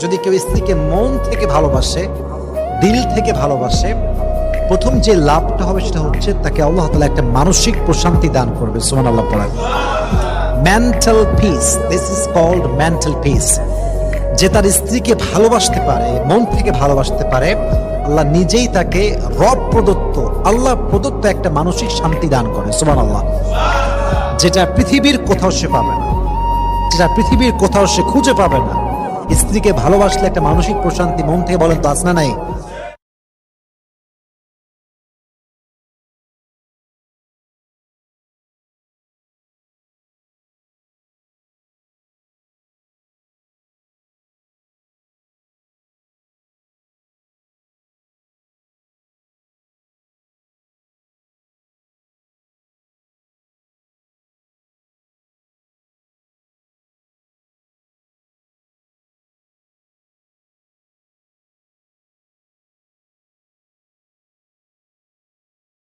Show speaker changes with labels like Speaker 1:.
Speaker 1: যদি কেউ স্ত্রীকে মন থেকে ভালোবাসে, দিল থেকে ভালোবাসে, প্রথম যে লাভটা হবে সেটা হচ্ছে তাকে আল্লাহ তাআলা একটা মানসিক প্রশান্তি দান করবে। সুবহানাল্লাহ পড়েন। Mental peace, this is called mental peace. যে তার স্ত্রীকে ভালোবাসতে পারে, মন থেকে ভালোবাসতে পারে, আল্লাহ নিজেই তাকে রব প্রদত্ত, আল্লাহ প্রদত্ত একটা মানসিক শান্তি দান করে। সুবহানাল্লাহ। যেটা পৃথিবীর কোথাও সে পাবে না, যেটা পৃথিবীর কোথাও সে খুঁজে পাবে না। স্ত্রীকে ভালোবাসলে একটা মানসিক প্রশান্তি মন থেকে, বলেন তো আছে না নাই?